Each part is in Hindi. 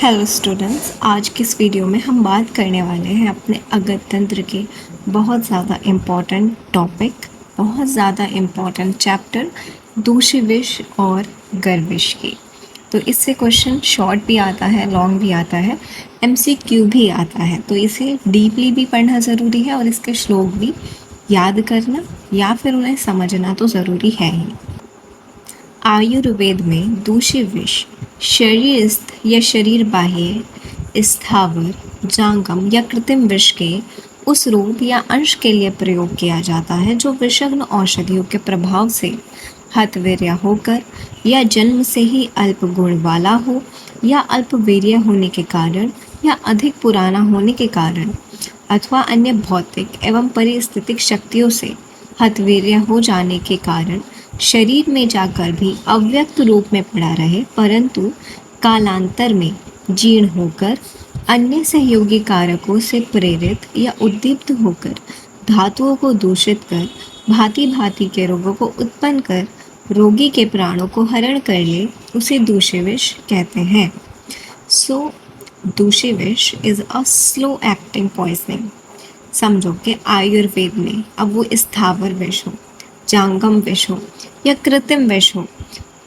हेलो स्टूडेंट्स, आज की इस वीडियो में हम बात करने वाले हैं अपने अगत तंत्र के बहुत ज़्यादा इम्पॉर्टेंट टॉपिक, बहुत ज़्यादा इम्पॉर्टेंट चैप्टर दूषित विष और गर्विश की। तो इससे क्वेश्चन शॉर्ट भी आता है, लॉन्ग भी आता है, एमसीक्यू भी आता है। तो इसे डीपली भी पढ़ना ज़रूरी है और इसके श्लोक भी याद करना या फिर उन्हें समझना तो ज़रूरी है ही। आयुर्वेद में दूषित विष शरीरस्थ या शरीर बाह्य, स्थावर, जांगम या कृत्रिम विष के उस रूप या अंश के लिए प्रयोग किया जाता है जो विषग्न औषधियों के प्रभाव से हतवीर्य होकर या जन्म से ही अल्प गुण वाला हो या अल्पवीर्य होने के कारण या अधिक पुराना होने के कारण अथवा अन्य भौतिक एवं परिस्थितिक शक्तियों से हतवीर्य हो जाने के कारण शरीर में जाकर भी अव्यक्त रूप में पड़ा रहे, परंतु कालांतर में जीर्ण होकर अन्य सहयोगी कारकों से प्रेरित या उद्दीप्त होकर धातुओं को दूषित कर भांति भांति के रोगों को उत्पन्न कर रोगी के प्राणों को हरण कर ले, उसे दूषित विष कहते हैं। सो दूषित विष is a slow acting poisoning. समझो कि आयुर्वेद में अब वो स्थावर विष हो, जांगम विष हो या कृत्रिम विष हो,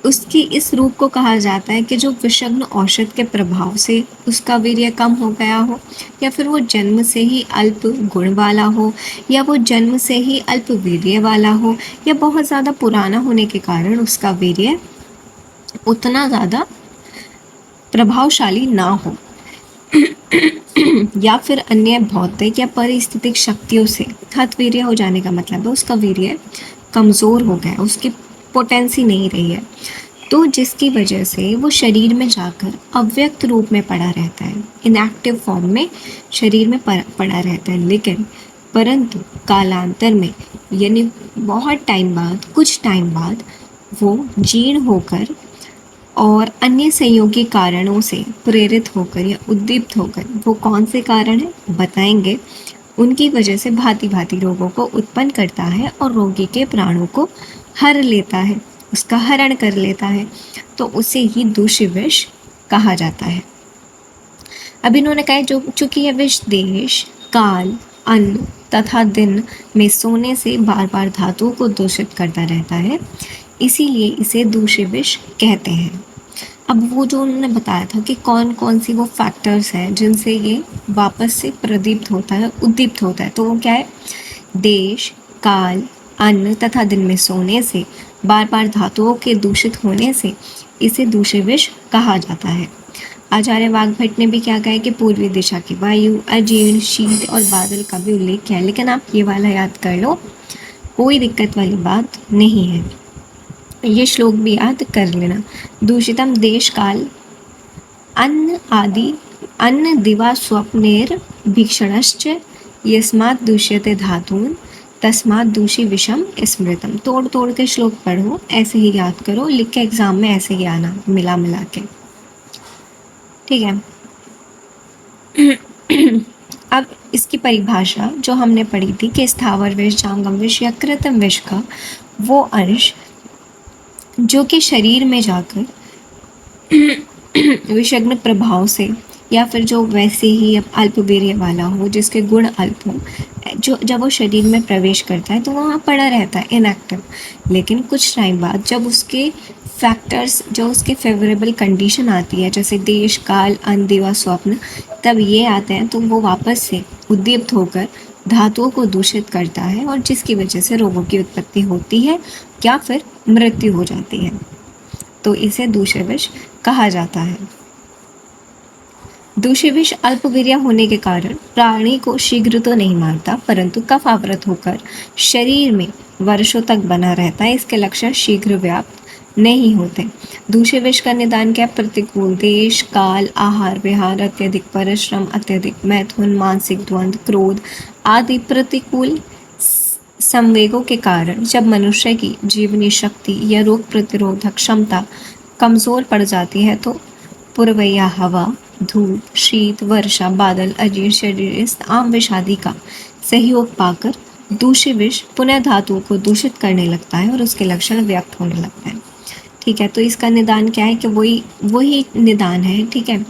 उसकी इस रूप को कहा जाता है कि जो विषग्न औषध के प्रभाव से उसका वीर्य कम हो गया हो, या फिर वो जन्म से ही अल्प गुण वाला हो, या वो जन्म से ही अल्प वीर्य वाला हो, या बहुत ज़्यादा पुराना होने के कारण उसका वीर्य उतना ज़्यादा प्रभावशाली ना हो, या फिर अन्य भौतिक या परिस्थितिक शक्तियों से हतवीर्य हो जाने का मतलब है उसका वीर्य कमज़ोर हो गया, उसकी पोटेंसी नहीं रही है, तो जिसकी वजह से वो शरीर में जाकर अव्यक्त रूप में पड़ा रहता है, इनएक्टिव फॉर्म में शरीर में पड़ा रहता है। लेकिन परंतु कालांतर में यानी बहुत टाइम बाद, कुछ टाइम बाद वो जीर्ण होकर और अन्य संयोगी कारणों से प्रेरित होकर या उद्दीप्त होकर, वो कौन से कारण हैं बताएंगे, उनकी वजह से भांति भांति रोगों को उत्पन्न करता है और रोगी के प्राणों को हर लेता है, उसका हरण कर लेता है, तो उसे ही दूषित विष कहा जाता है। अब इन्होंने कहा जो चूंकि यह विष देश, काल, अन्न तथा दिन में सोने से बार बार धातुओं को दूषित करता रहता है, इसीलिए इसे दूषित विष कहते हैं। अब वो जो उन्होंने बताया था कि कौन कौन सी वो फैक्टर्स हैं जिनसे ये वापस से प्रदीप्त होता है, उद्दीप्त होता है, तो वो क्या है, देश, काल, अन्न तथा दिन में सोने से बार बार धातुओं के दूषित होने से इसे दूषित विष कहा जाता है। आचार्य वाग्भट ने भी क्या कहा है कि पूर्वी दिशा की वायु, अजीर्ण, शीत और बादल का भी उल्लेख किया है, लेकिन आप ये वाला याद कर लो, कोई दिक्कत वाली बात नहीं है, ये श्लोक भी याद कर लेना। दूषितम देश काल अन्न आदि अन्न दिवा स्वप्नेर भीषणश्च यस्मात् दूष्यते धातून तस्मात् दूषि विषम स्मृतम। तोड़ तोड़ के श्लोक पढ़ो, ऐसे ही याद करो, लिख के एग्जाम में ऐसे ही आना मिला मिला के, ठीक है। अब इसकी परिभाषा जो हमने पढ़ी थी कि स्थावर विष, जांगम विष या कृत्रिम विष का वो अंश जो कि शरीर में जाकर विषग्न प्रभाव से या फिर जो वैसे ही अल्पवीर्य वाला हो, जिसके गुण अल्प हो, जो जब वो शरीर में प्रवेश करता है तो वहाँ पड़ा रहता है इनएक्टिव, लेकिन कुछ टाइम बाद जब उसके फैक्टर्स, जो उसके फेवरेबल कंडीशन आती है, जैसे देश, काल, अन्न, दिवा, स्वप्न, तब ये आते हैं तो वो वापस से उद्दीप्त होकर धातुओं को दूषित करता है और जिसकी वजह से रोगों की उत्पत्ति होती है या फिर मृत्यु हो जाती है, तो इसे दूषित विष कहा जाता है। दूषित विष अल्पवीर्य होने के कारण प्राणी को शीघ्र तो नहीं मारता, परंतु कफ आवृत होकर शरीर में वर्षों तक बना रहता है। इसके लक्षण शीघ्र व्याप्त नहीं होते। दूषित विष का निदान क्या? प्रतिकूल देश, काल, आहार विहार, अत्यधिक परिश्रम, अत्यधिक मैथुन, मानसिक द्वंद्व, क्रोध आदि प्रतिकूल संवेगों के कारण जब मनुष्य की जीवनी शक्ति या रोग प्रतिरोधक क्षमता कमजोर पड़ जाती है, तो पुरवैया हवा, धूप, शीत, वर्षा, बादल, अजीर्ण, शरीरस्थ आम विष आदि का सहयोग पाकर दूषित विष पुनः धातुओं को दूषित करने लगता है और उसके लक्षण व्यक्त होने लगते हैं। ठीक है, तो इसका निदान क्या है कि वही निदान है। ठीक है,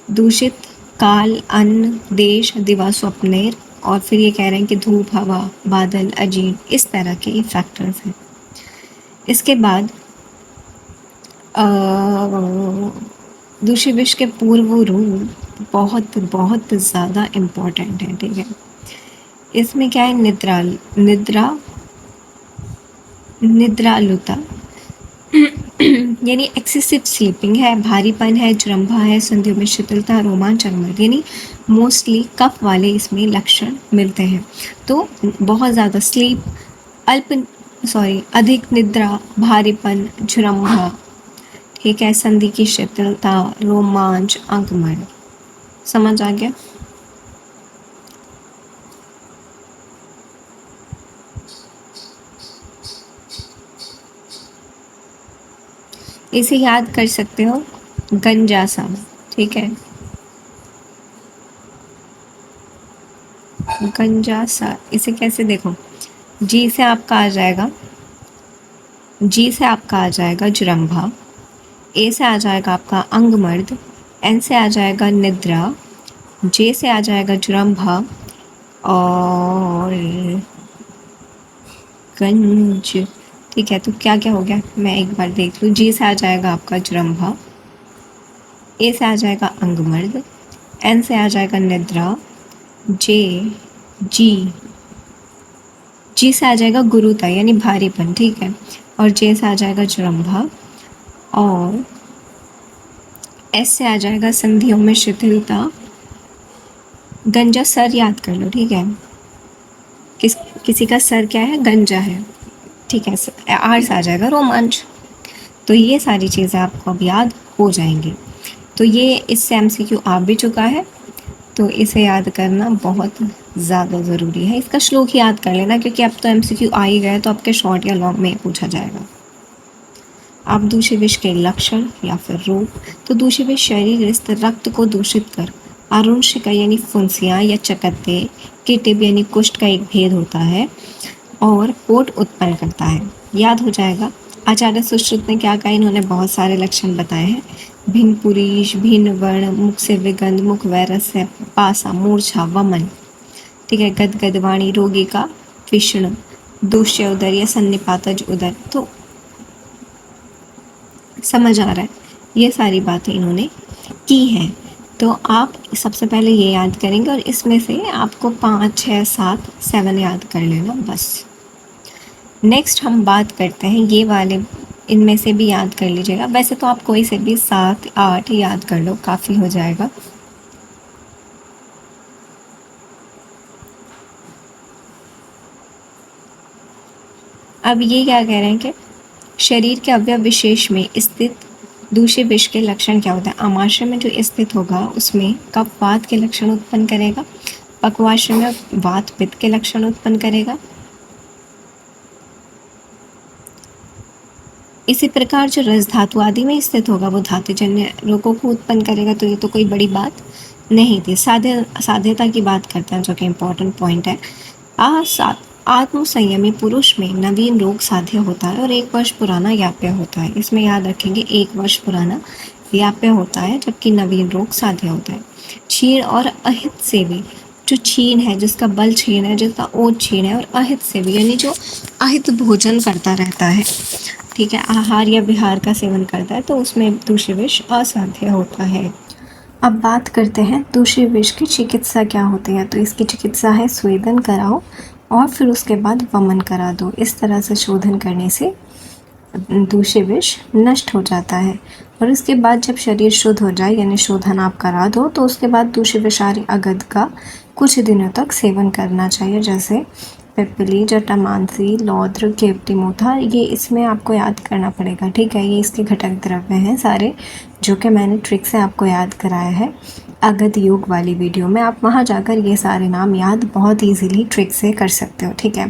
दूषित काल, अन्न, देश, दिवा, स्वप्नेर, और फिर ये कह रहे हैं कि धूप, हवा, बादल, अजीब, इस तरह के फैक्टर्स हैं। इसके बाद दूषित विश्व के पूर्व रूप बहुत बहुत ज़्यादा इम्पोर्टेंट है, ठीक है। इसमें क्या है, निद्रालुता यानी एक्सेसिव स्लीपिंग है, भारीपन है, जृंभा है, संधियों में शिथिलता, रोमांच, अनुमति, यानी मोस्टली कफ वाले इसमें लक्षण मिलते हैं। तो बहुत ज़्यादा स्लीप, अधिक निद्रा, भारीपन, जृंभा, ठीक है, संधि की शिथिलता, रोमांच, अंगमण। समझ आ गया? इसे याद कर सकते हो, गंजासा, ठीक है। गंजासा, इसे कैसे देखो, जी से आपका आ जाएगा जृंभा, ए से आ जाएगा आपका अंगमर्द, एन से आ जाएगा निद्रा, जे से आ जाएगा जृंभा, और गंज, ठीक है। तो क्या क्या हो गया, मैं एक बार देख लूँ। जी से आ जाएगा आपका जृंभा, ए से आ जाएगा अंगमर्द, एन से आ जाएगा निद्रा, जी से आ जाएगा गुरुता यानी भारीपन, ठीक है, और जे से आ जाएगा जृंभा, और एस से आ जाएगा संधियों में शिथिलता। गंजा सर याद कर लो, ठीक है। किसी का सर क्या है, गंजा है, ठीक है। आर से आ जाएगा रोमांच। तो ये सारी चीज़ें आपको अब याद हो जाएंगी। तो ये इससे एमसीक्यू आ भी चुका है, तो इसे याद करना बहुत ज़्यादा ज़रूरी है। इसका श्लोक याद कर लेना, क्योंकि अब तो एमसीक्यू आ ही गए, तो आपके शॉर्ट या लॉन्ग में पूछा जाएगा। अब दूषित विष के लक्षण या फिर रोग। तो दूषित विष शरीरस्थ रक्त को दूषित कर आरुंशिका यानी फुंसियाँ या चकत्ते के टिब यानी कुष्ठ का एक भेद होता है और पोट उत्पन्न करता है। याद हो जाएगा। आचार्य सुश्रुत ने क्या कहा, इन्होंने बहुत सारे लक्षण बताए हैं। भिन्न पुरीश, भिन्न वर्ण, मुख से विगंध, मुख वैरस्य, पासा, मूर्छा, वमन, ठीक है, गदगद वाणी, रोगी का विष्णु, दूष्य उदर या सन्निपातज उदर। तो समझ आ रहा है, ये सारी बातें इन्होंने की हैं। तो आप सबसे पहले ये याद करेंगे, और इसमें से आपको 5, 6, 7, 7 याद कर लेना बस। नेक्स्ट हम बात करते हैं ये वाले, इनमें से भी याद कर लीजिएगा। वैसे तो आप कोई से भी 7, 8 याद कर लो, काफ़ी हो जाएगा। अब ये क्या कह रहे हैं कि शरीर के अवयव विशेष में स्थित दूषित विष के लक्षण क्या होता है। आमाशय में जो स्थित होगा उसमें कफ वात के लक्षण उत्पन्न करेगा, पक्वाशय में वात पित्त के लक्षण उत्पन्न करेगा। इसी प्रकार जो रस धातु आदि में स्थित होगा वो धातुजन्य रोगों को उत्पन्न करेगा। तो ये तो कोई बड़ी बात नहीं थी, साध्यता की बात करते हैं, जो कि इम्पोर्टेंट पॉइंट है। आत्मसंयमी पुरुष में नवीन रोग साध्य होता है और 1 वर्ष पुराना याप्य होता है। इसमें याद रखेंगे 1 वर्ष पुराना याप्य होता है, जबकि नवीन रोग साध्य होता है। क्षीण और अहित सेवी, जो क्षीण है, जिसका बल क्षीण है, जिसका ओज क्षीण है, और अहित सेवी यानी जो अहित भोजन करता रहता है, ठीक है, आहार या विहार का सेवन करता है, तो उसमें दूषित विष असाध्य होता है। अब बात करते हैं दूषित विष की चिकित्सा क्या होती है। तो इसकी चिकित्सा है स्वेदन कराओ और फिर उसके बाद वमन करा दो। इस तरह से शोधन करने से दूषित विष नष्ट हो जाता है। और इसके बाद जब शरीर शुद्ध हो जाए यानी शोधन आप करा दो, तो उसके बाद दूषित विषारी अगद का कुछ दिनों तक सेवन करना चाहिए, जैसे पिप्पली, जटामांसी, लौद्र, केवटी मोथा। ये इसमें आपको याद करना पड़ेगा, ठीक है। ये इसके घटक द्रव्य हैं सारे, जो कि मैंने ट्रिक से आपको याद कराया है अगध योग वाली वीडियो में। आप वहाँ जाकर ये सारे नाम याद बहुत ईजीली ट्रिक से कर सकते हो, ठीक है।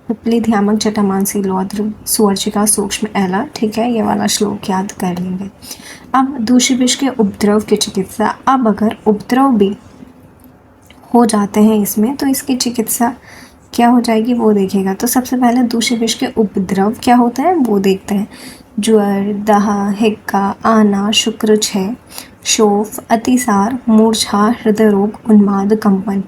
पिप्पली, ध्यामक, जटामांसी, लौद्र, सुवर्चिका, सूक्ष्म एला, ठीक है, ये वाला श्लोक याद कर लेंगे। अब दूषित विष के उपद्रव की चिकित्सा। अब अगर उपद्रव भी हो जाते हैं इसमें, तो इसकी चिकित्सा क्या हो जाएगी वो देखिएगा। तो सबसे पहले दूषित विष के उपद्रव क्या होता है वो देखते हैं। ज्वर, दाह, हिक्का, आना, शुक्र क्षय, शोफ, अतिसार, मूर्छा, हृदय रोग, उन्माद, कंपन,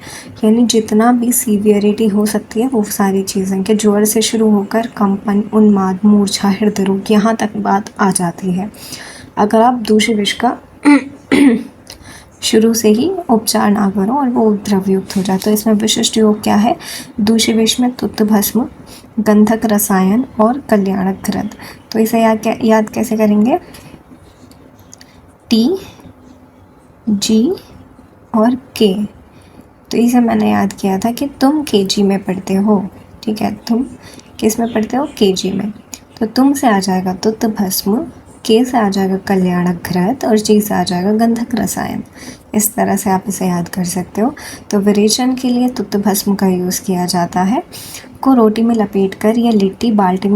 यानी जितना भी सीवियरिटी हो सकती है वो सारी चीज़ें कि ज्वर से शुरू होकर कंपन, उन्माद, मूर्छा, हृदय रोग, यहाँ तक बात आ जाती है अगर आप दूषित विष का शुरू से ही उपचार ना करो और वो द्रवयुक्त हो जाए। तो इसमें विशिष्ट योग क्या है? दूषित विष में तुत्त भस्म, गंधक रसायन और कल्याणक घृत। तो इसे याद कैसे करेंगे? टी, जी और के। तो इसे मैंने याद किया था कि तुम केजी में पढ़ते हो, ठीक है, तुम किस में पढ़ते हो? केजी में। तो तुम से आ जाएगा तुत्त भस्म, के से आ जाएगा कल्याणक घृत और जी से आ जाएगा गंधक रसायन। इस तरह से आप इसे याद कर सकते हो। तो विरेचन के लिए तुत्त भस्म का यूज़ किया जाता है, को रोटी में लपेटकर या लिट्टी बाटी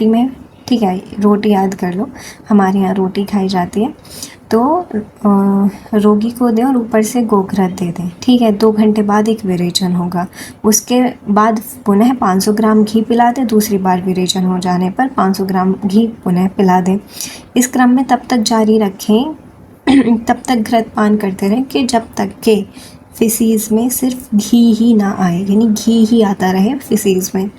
में, ठीक है, रोटी याद कर लो, हमारे यहाँ रोटी खाई जाती है, तो रोगी को दें और ऊपर से गोघृत दे दें, ठीक है। 2 घंटे बाद एक विरेचन होगा, उसके बाद पुनः 500 ग्राम घी पिला दें। दूसरी बार विरेचन हो जाने पर 500 ग्राम घी पुनः पिला दें। इस क्रम में तब तक जारी रखें तब तक घृत पान करते रहें कि जब तक के फिसीज में सिर्फ घी ही ना आए, यानी घी ही आता रहे फिसीज में।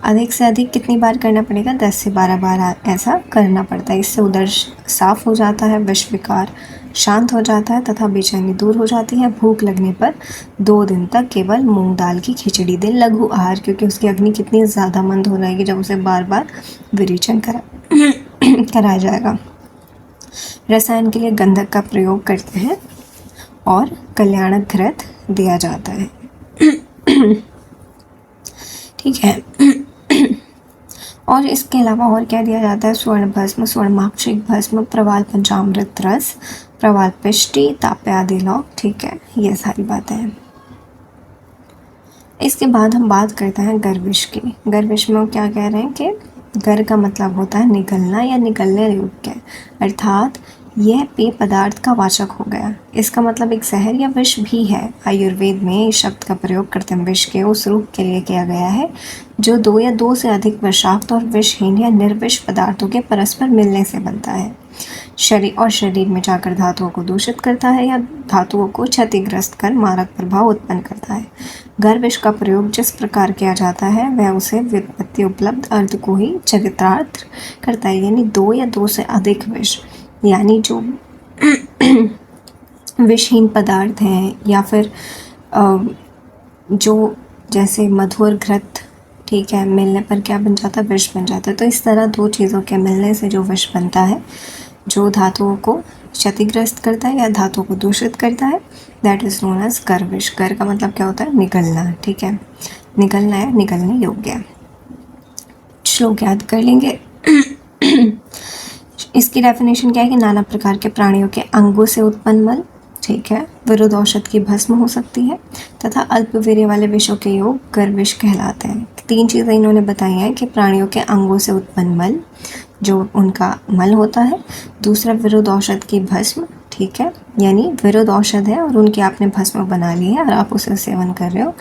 अधिक से अधिक कितनी बार करना पड़ेगा? 10 से 12 बार ऐसा करना पड़ता है। इससे उदर साफ हो जाता है, विष विकार शांत हो जाता है तथा बेचैनी दूर हो जाती है। भूख लगने पर 2 दिन तक केवल मूंग दाल की खिचड़ी दें, लघु आहार, क्योंकि उसकी अग्नि कितनी ज़्यादा मंद हो जाएगी जब उसे बार बार विरेचन कराया जाएगा। रसायन के लिए गंधक का प्रयोग करते हैं और कल्याणक घृत दिया जाता है, ठीक है। और इसके अलावा और क्या दिया जाता है? स्वर्ण भस्म, स्वर्णमाक्षिक भस्म, प्रवाल पंचामृत रस, प्रवाल पिष्टी, ताप्य आदि लौक, ठीक है, ये सारी बातें हैं। इसके बाद हम बात करते हैं गर्विश की। गर्विश में क्या कह रहे हैं कि गर का मतलब होता है निगलना या निगलने योग्य, अर्थात यह पेय पदार्थ का वाचक हो गया। इसका मतलब एक जहर या विष भी है। आयुर्वेद में इस शब्द का प्रयोग कृत्रिम विष के उस रूप के लिए किया गया है जो 2 या 2 से अधिक विषाक्त और विषहीन या निर्विष पदार्थों के परस्पर मिलने से बनता है। शरीर में जाकर धातुओं को दूषित करता है या धातुओं को क्षतिग्रस्त कर मारक प्रभाव उत्पन्न करता है। गर विष का प्रयोग जिस प्रकार किया जाता है वह उसे व्युत्पत्ति उपलब्ध अर्थ को ही चरितार्थ करता है, यानी 2 या 2 से अधिक विष, यानी जो विषहीन पदार्थ हैं या फिर जो जैसे मधु और घृत, ठीक है, मिलने पर क्या बन जाता है? विष बन जाता है। तो इस तरह 2 चीज़ों के मिलने से जो विष बनता है, जो धातुओं को क्षतिग्रस्त करता है या धातुओं को दूषित करता है, दैट इज नोन एज गर विष। गर का मतलब क्या होता है? निगलना, ठीक है, निगलना है, निगलने योग्य। श्लोक याद कर लेंगे। इसकी डेफिनेशन क्या है कि नाना प्रकार के प्राणियों के अंगों से उत्पन्न मल, ठीक है, विरुद्ध औषध की भस्म हो सकती है तथा अल्पवीर्य वाले विषों के योग गर विष कहलाते हैं। 3 चीज़ें इन्होंने बताई हैं कि प्राणियों के अंगों से उत्पन्न मल, जो उनका मल होता है, दूसरा विरुद्ध औषध की भस्म, ठीक है, यानी विरुद्ध औषध है और उनकी आपने भस्म बना ली है और आप उसे सेवन कर रहे हो।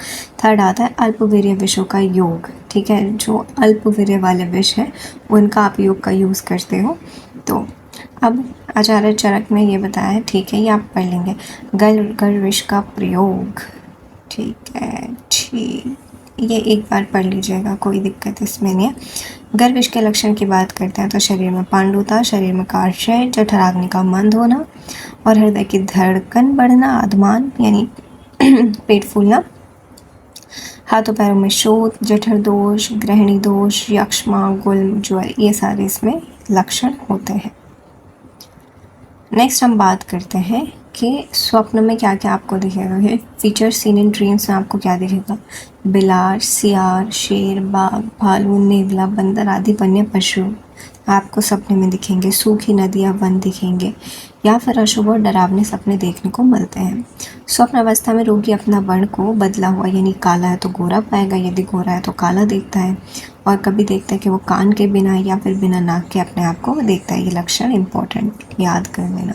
थर्ड आता है अल्पवीर्य विषों का योग, ठीक है, जो अल्पवीर्य वाले विष है उनका आप योग का यूज़ करते हो। तो अब आचार्य चरक ने ये बताया है, ठीक है, ये आप पढ़ लेंगे। गर विष का प्रयोग, ठीक है, ठीक, ये एक बार पढ़ लीजिएगा, कोई दिक्कत इसमें नहीं है। गर विष के लक्षण की बात करते हैं तो शरीर में पांडुता, शरीर में कार्शय, जठराग्नि का मंद होना और हृदय की धड़कन बढ़ना, आधमान यानी पेट फूलना, हाथों पैरों में शोथ, जठर दोष, ग्रहणी दोष, यक्ष्मा, गुल्म, ज्वर, ये सारे इसमें लक्षण होते हैं। नेक्स्ट हम बात करते हैं कि स्वप्न में क्या क्या आपको दिखेगा। फीचर सीन इन ड्रीम्स में आपको क्या दिखेगा? बिलार, सियार, शेर, बाघ, भालू, नेवला, बंदर आदि वन्य पशु आपको सपने में दिखेंगे। सूखी नदियाँ, वन दिखेंगे या फिर अशुभ और डरावने सपने देखने को मिलते हैं। स्वप्न अवस्था में रोगी अपना वर्ण को बदला हुआ, यानी काला है तो गोरा पाएगा, यदि गोरा है तो काला देखता है, और कभी देखता है कि वो कान के बिना या फिर बिना नाक के अपने आप को देखता है। ये लक्षण इंपॉर्टेंट याद कर लेना।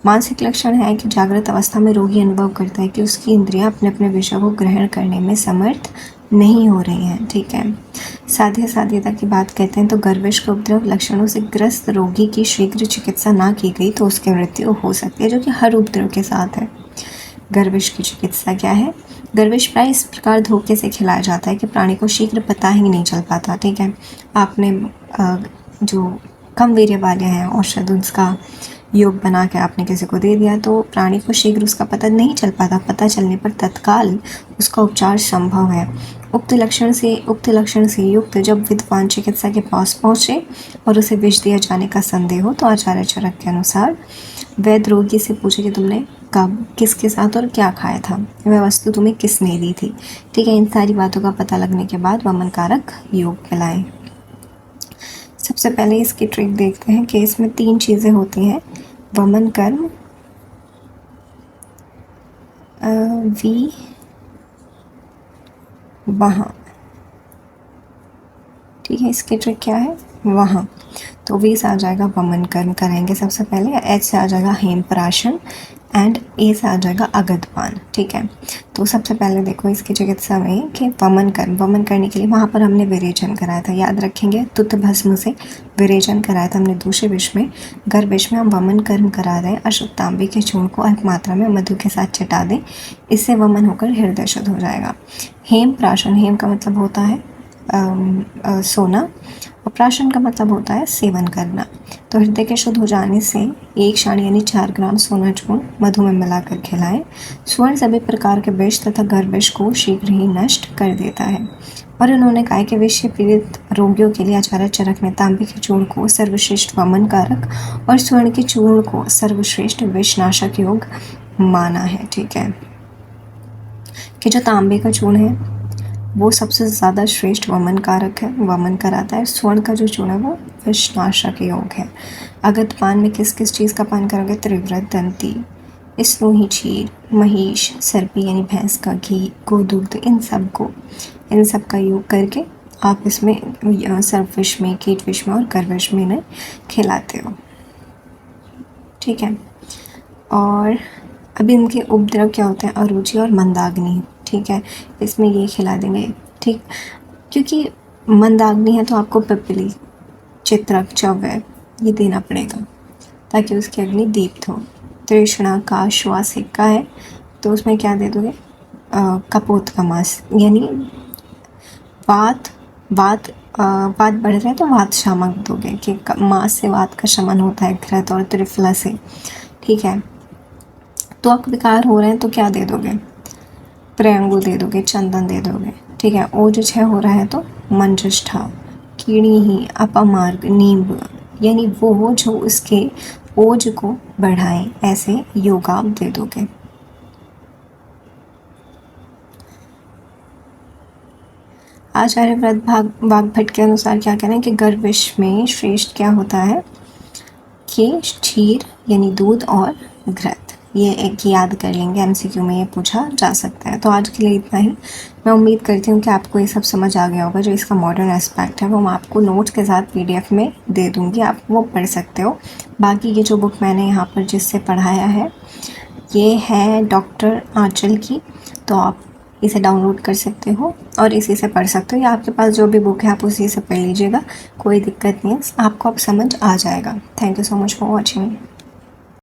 मानसिक लक्षण है कि जागृत अवस्था में रोगी अनुभव करता है कि उसकी इंद्रियां अपने अपने विषय को ग्रहण करने में समर्थ नहीं हो रही हैं, ठीक है। साध्यता की बात कहते हैं तो गर्विश के उपद्रव लक्षणों से ग्रस्त रोगी की शीघ्र चिकित्सा ना की गई तो उसकी मृत्यु हो सकती है, जो कि हर उपद्रव के साथ है। गर्विश की चिकित्सा क्या है? गर्विश प्राय इस प्रकार धोखे से खिलाया जाता है कि प्राणी को शीघ्र पता ही नहीं चल पाता, ठीक है। आपने जो कम वीर्य वाले हैं औषध, उसका योग बना के आपने किसी को दे दिया तो प्राणी को शीघ्र उसका पता नहीं चल पाता, पता चलने पर तत्काल उसका उपचार संभव है। उक्त लक्षण से युक्त जब विद्वान चिकित्सा के पास पहुँचे और उसे विष दिया जाने का संदेह हो तो आचार्य चरक के अनुसार वैद्य रोगी से पूछे कि तुमने कब, किसके साथ और क्या खाया था, वह वस्तु तुम्हें किसने दी थी, ठीक है। इन सारी बातों का पता लगने के बाद वमन कारक योग पिलाएं। सबसे पहले इसकी ट्रिक देखते हैं कि इसमें 3 चीज़ें होती हैं, वमन कर्म, वी वहाँ, ठीक है। इसकी ट्रिक क्या है? वहाँ। तो वी से आ जाएगा वमन कर्म करेंगे सबसे पहले, एच से आ जाएगा हेमप्राशन एंड ए से आ जाएगा अगधपान, ठीक है। तो सबसे पहले देखो इसकी चिकित्सा में कि वमन करने के लिए वहाँ पर हमने विरेचन कराया था, याद रखेंगे। तुत भस्म से विरेचन कराया था हमने दूसरे विष में। गर्भ विष में हम वमन कर्म करा रहे हैं। अशुद्ध तांबे के चूर्ण को अल्प मात्रा में मधु के साथ चटा दें, इससे वमन होकर हृदय शुद्ध हो जाएगा। हेम प्राशन, हेम का मतलब होता है सोना और प्राशन का मतलब होता है सेवन करना। तो हृदय के शुद्ध हो जाने से 1 क्षण यानी 4 ग्राम सोना चूर्ण मधु में मिलाकर खिलाएं। स्वर्ण सभी प्रकार के विष तथा गर्भविष को शीघ्र ही नष्ट कर देता है। और उन्होंने कहा कि विष से पीड़ित रोगियों के लिए आचार्य चरक ने तांबे के चूर्ण को सर्वश्रेष्ठ वमन कारक और स्वर्ण के चूर्ण को सर्वश्रेष्ठ विषनाशक योग माना है, ठीक है। कि जो तांबे का चूर्ण है वो सबसे ज़्यादा श्रेष्ठ वमन कारक है, वमन कराता है। स्वर्ण का जो चूर्ण है वो विषनाशक योग है। अगध पान में किस किस चीज़ का पान करोगे? त्रिव्रत, दंती, स्नोही क्षीर, महिष, सर्पी यानी भैंस का घी, गोदुग्ध, इन सब का योग करके आप इसमें सर्पविष में, कीटविष में और गर्भविष में इन्हें खिलाते हो, ठीक है। और अभी इनके उपद्रव क्या होते हैं? अरुचि और मंदाग्नि, ठीक है। इसमें ये खिला देंगे, ठीक। क्योंकि मंदाग्नि है तो आपको पिपली, चित्रक, चव्य ये देना पड़ेगा ताकि उसकी अग्नि दीप्त हो। तृष्णा का श्वासिक का है तो उसमें क्या दे दोगे? कपोत का मांस, यानी वात बढ़ रहा है तो वात शामक दोगे कि मांस से वात का शमन होता है, घृत और त्रिफला से, ठीक है। त्वक विकार हो रहे हैं तो क्या दे दोगे? प्रयंगु दे दोगे, चंदन दे दोगे, ठीक है। ओज क्षय हो रहा है तो मंजिष्ठा, कीड़ी ही, अपमार्ग, नींब, यानी वो जो उसके ओज को बढ़ाएं, ऐसे योग आप दे दोगे। आचार्य व्रत वाग्भट के अनुसार क्या कह रहे हैं कि गर्भविष में श्रेष्ठ क्या होता है कि क्षीर यानी दूध और घृत। ये एक याद कर लेंगे, एमसीक्यू में ये पूछा जा सकता है। तो आज के लिए इतना ही। मैं उम्मीद करती हूँ कि आपको ये सब समझ आ गया होगा। जो इसका मॉडर्न एस्पेक्ट है वो मैं आपको नोट्स के साथ PDF में दे दूँगी, आप वो पढ़ सकते हो। बाकी ये जो बुक मैंने यहाँ पर जिससे पढ़ाया है ये है डॉक्टर आंचल की, तो आप इसे डाउनलोड कर सकते हो और इसी से पढ़ सकते हो, या आपके पास जो भी बुक है आप उसी से पढ़ लीजिएगा, कोई दिक्कत नहीं है, आपको अब समझ आ जाएगा। Thank you so much for watching.